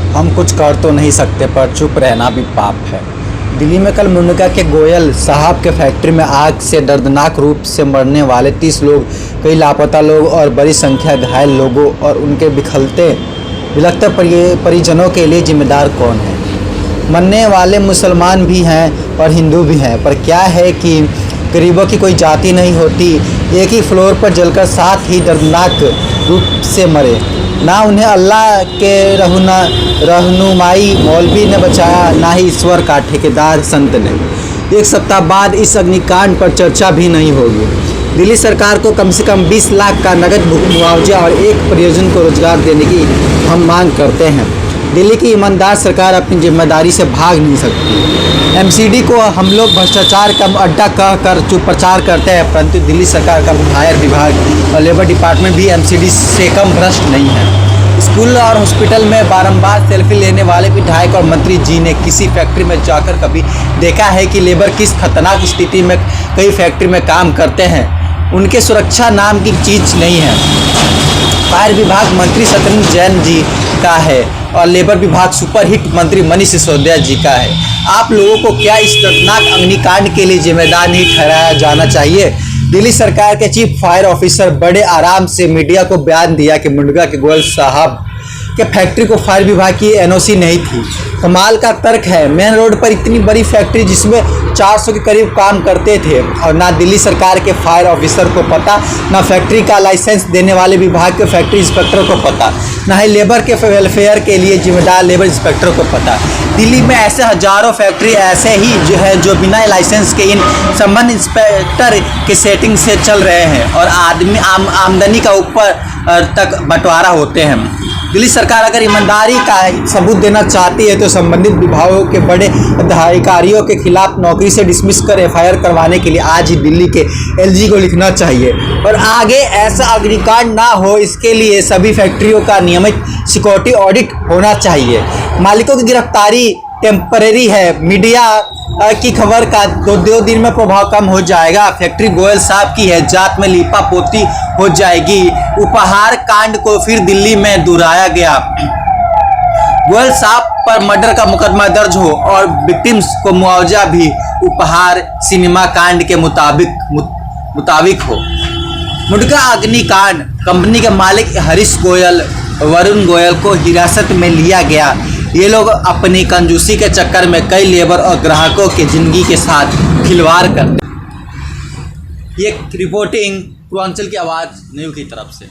हम कुछ कर तो नहीं सकते पर चुप रहना भी पाप है। दिल्ली में कल मुंडका के गोयल साहब के फैक्ट्री में आग से दर्दनाक रूप से मरने वाले 30 लोग, कई लापता लोग और बड़ी संख्या घायल लोगों और उनके बिलखते परिजनों के लिए जिम्मेदार कौन है? मरने वाले मुसलमान भी हैं और हिंदू भी हैं, पर क्या है कि गरीबों की कोई जाति नहीं होती। एक ही फ्लोर पर जलकर साथ ही दर्दनाक रूप से मरे। ना उन्हें अल्लाह के रहनुमाई मौलवी ने बचाया, ना ही ईश्वर का ठेकेदार संत ने। एक सप्ताह बाद इस अग्निकांड पर चर्चा भी नहीं होगी। दिल्ली सरकार को कम से कम 20 लाख का नकद मुआवजा और एक परियोजना को रोजगार देने की हम मांग करते हैं। दिल्ली की ईमानदार सरकार अपनी जिम्मेदारी से भाग नहीं सकती। एमसीडी को हम लोग भ्रष्टाचार का अड्डा कहकर जो प्रचार करते हैं, परंतु दिल्ली सरकार का फायर विभाग और लेबर डिपार्टमेंट भी एमसीडी से कम भ्रष्ट नहीं है। स्कूल और हॉस्पिटल में बारंबार सेल्फी लेने वाले विधायक और मंत्री जी ने किसी फैक्ट्री में जाकर कभी देखा है कि लेबर किस खतरनाक स्थिति में कई फैक्ट्री में काम करते हैं? उनके सुरक्षा नाम की चीज़ नहीं है। फायर विभाग मंत्री सत्येंद्र जैन जी का है और लेबर विभाग सुपरहिट मंत्री मनीष सिसोदिया जी का है। आप लोगों को क्या इस दर्दनाक अग्निकांड के लिए जिम्मेदार नहीं ठहराया जाना चाहिए? दिल्ली सरकार के चीफ फायर ऑफिसर बड़े आराम से मीडिया को बयान दिया कि मुंडका के गोयल साहब के फैक्ट्री को फायर विभाग की एनओसी नहीं थी। कमाल का तर्क है। मेन रोड पर इतनी बड़ी फैक्ट्री जिसमें 400 के करीब काम करते थे और ना दिल्ली सरकार के फायर ऑफिसर को पता, ना फैक्ट्री का लाइसेंस देने वाले विभाग के फैक्ट्री इंस्पेक्टर को पता, ना ही लेबर के वेलफेयर के लिए जिम्मेदार लेबर इंस्पेक्टर को पता। दिल्ली में ऐसे हजारों फैक्ट्री ऐसे ही जो बिना लाइसेंस के इन संबंध इंस्पेक्टर के सेटिंग से चल रहे हैं और आमदनी का ऊपर तक बंटवारा होते हैं। दिल्ली सरकार अगर ईमानदारी का सबूत देना चाहती है तो संबंधित विभागों के बड़े अधिकारियों के खिलाफ नौकरी से डिसमिस कर एफआईआर करवाने के लिए आज ही दिल्ली के एलजी को लिखना चाहिए और आगे ऐसा अग्निकांड ना हो इसके लिए सभी फैक्ट्रियों का नियमित सिक्योरिटी ऑडिट होना चाहिए। मालिकों की गिरफ्तारी टेम्परेरी है। मीडिया की खबर का दो दिन में प्रभाव कम हो जाएगा। फैक्ट्री गोयल साहब की है, जात में लीपा पोती हो जाएगी। उपहार कांड को फिर दिल्ली में दोहराया गया। गोयल साहब पर मर्डर का मुकदमा दर्ज हो और विक्टिम्स को मुआवजा भी उपहार सिनेमा कांड के मुताबिक हो। मुंडका अग्निकांड कंपनी के मालिक हरीश गोयल, वरुण गोयल को हिरासत में लिया गया। ये लोग अपनी कंजूसी के चक्कर में कई लेबर और ग्राहकों की जिंदगी के साथ खिलवाड़ करते। ये रिपोर्टिंग पूर्वांचल की आवाज़ न्यूज़ की तरफ से।